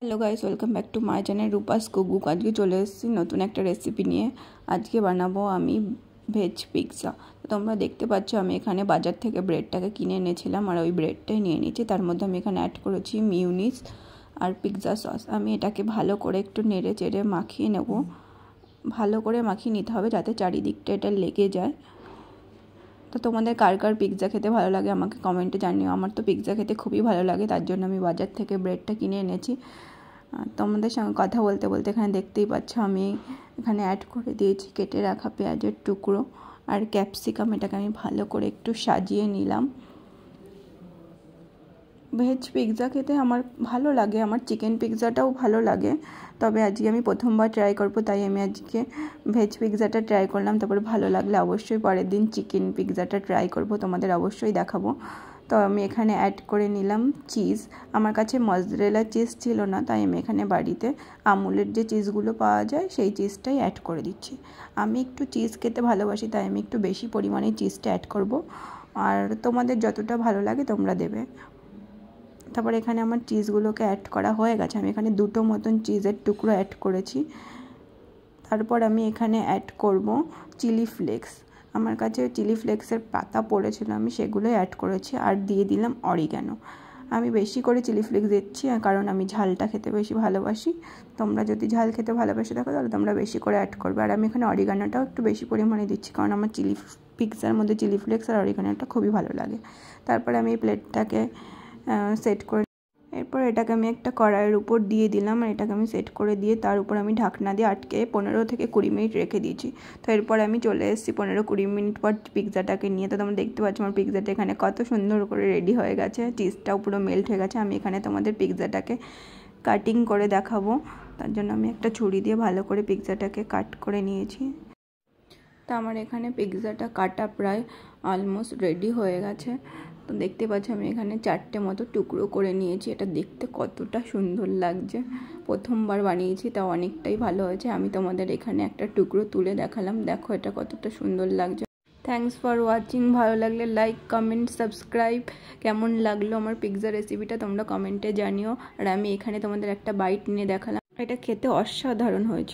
Hello guys, welcome back to my channel Rupa's cookbook. আজকে চলে এসেছি নতুন একটা রেসিপি নিয়ে। আজকে বানাবো আমি ভেজ পিৎজা। তোমরা দেখতে পাচ্ছ আমি এখানে বাজার থেকে ব্রেডটাকে কিনে এনেছিলাম আর ওই ব্রেডটাই নিয়ে নিয়েছি। তার মধ্যে আমি এখানে অ্যাড করেছি মিউনিস আর পিৎজা সস। আমি এটাকে ভালো করে একটু নেড়ে চেড়ে মাখিয়ে নেব। ভালো করে মাখিয়ে নিতে হবে যাতে চারিদিকটা এটা লেগে যায়। তো তোমাদের কার কার পিৎজা খেতে ভালো লাগে আমাকে কমেন্টে জানিও। আমার তো পিৎজা খেতে খুবই ভালো লাগে, তার জন্য আমি বাজার থেকে ব্রেডটা কিনে এনেছি। তোমাদের সঙ্গে কথা বলতে বলতে এখানে দেখতেই পাচ্ছ আমি এখানে অ্যাড করে দিয়েছি কেটে রাখা পেঁয়াজের টুকরো আর ক্যাপসিকাম। এটাকে আমি ভালো করে একটু সাজিয়ে নিলাম। ভেজ পিৎজা খেতে আমার ভালো লাগে, আমার চিকেন পিৎজাটাও ভালো লাগে, তবে আজকে আমি প্রথমবার ট্রাই করবো, তাই আমি আজকে ভেজ পিৎজাটা ট্রাই করলাম। তারপরে ভালো লাগলে অবশ্যই পরের দিন চিকেন পিৎজাটা ট্রাই করব, তোমাদের অবশ্যই দেখাবো। তো আমি এখানে অ্যাড করে নিলাম চিজ। আমার কাছে মজরেলা চিজ ছিল না, তাই আমি এখানে বাড়িতে আমুলের যে চিজগুলো পাওয়া যায় সেই চিজটাই অ্যাড করে দিচ্ছি। আমি একটু চিজ খেতে ভালোবাসি, তাই আমি একটু বেশি পরিমাণে চিজটা অ্যাড করব, আর তোমাদের যতটা ভালো লাগে তোমরা দেবে। তারপর এখানে আমার চিজগুলোকে অ্যাড করা হয়ে গেছে। আমি এখানে দুটো মতন চিজের টুকরো অ্যাড করেছি। তারপর আমি এখানে অ্যাড করব চিলি ফ্লেক্স। আমার কাছে চিলি ফ্লেক্সের পাতা পড়েছিল, আমি সেগুলো অ্যাড করেছি আর দিয়ে দিলাম অরিগ্যানো। আমি বেশি করে চিলি ফ্লেক্স দিচ্ছি কারণ আমি ঝালটা খেতে বেশি ভালোবাসি। তোমরা যদি ঝাল খেতে ভালোবেসে থাকো তাহলে তোমরা বেশি করে অ্যাড করবে। আর আমি এখানে অরিগ্যানোটাও একটু বেশি পরিমাণে দিচ্ছি কারণ আমার চিলি পিৎজার মধ্যে চিলি ফ্লেক্স আর অরিগ্যানোটা খুবই ভালো লাগে। তারপরে আমি এই প্লেটটাকে সেট করে এরপর এটাকে আমি একটা কড়াইয়ের উপর দিয়ে দিলাম আর এটাকে আমি সেট করে দিয়ে তার উপর আমি ঢাকনা দিয়ে আটকে 15 থেকে 20 মিনিট রেখে দিয়েছি। তো এরপর আমি চলে এসেছি 15-20 মিনিট পর পিৎজাটাকে নিয়ে। তো তোমরা দেখতে পাচ্ছ আমার পিৎজাটা এখানে কত সুন্দর করে রেডি হয়ে গেছে, চিজটাও পুরো মেল্ট হয়ে গেছে। আমি এখানে তোমাদের পিৎজাটাকে কাটিং করে দেখাবো, তার জন্য আমি একটা ছুরি দিয়ে ভালো করে পিৎজাটাকে কাট করে নিয়েছি। তো আমার এখানে পিৎজাটা কাটা প্রায় অলমোস্ট রেডি হয়ে গেছে। তো দেখতে পাচ্ছ আমি এখানে 4টে মতো টুকরো করে নিয়েছি। এটা দেখতে কতটা সুন্দর লাগছে, প্রথমবার বানিয়েছি তাও অনেকটাই ভালো হয়েছে। আমি তোমাদের এখানে একটা টুকরো তুলে দেখালাম, দেখো এটা কতটা সুন্দর লাগছে। Thanks for watching. ভালো লাগলে লাইক, কমেন্ট, সাবস্ক্রাইব। কেমন লাগলো আমার পিৎজা রেসিপিটা তোমরা কমেন্টে জানিও। আর আমি এখানে তোমাদের একটা বাইট নিয়ে দেখালাম, এটা খেতে অসাধারণ হয়েছে।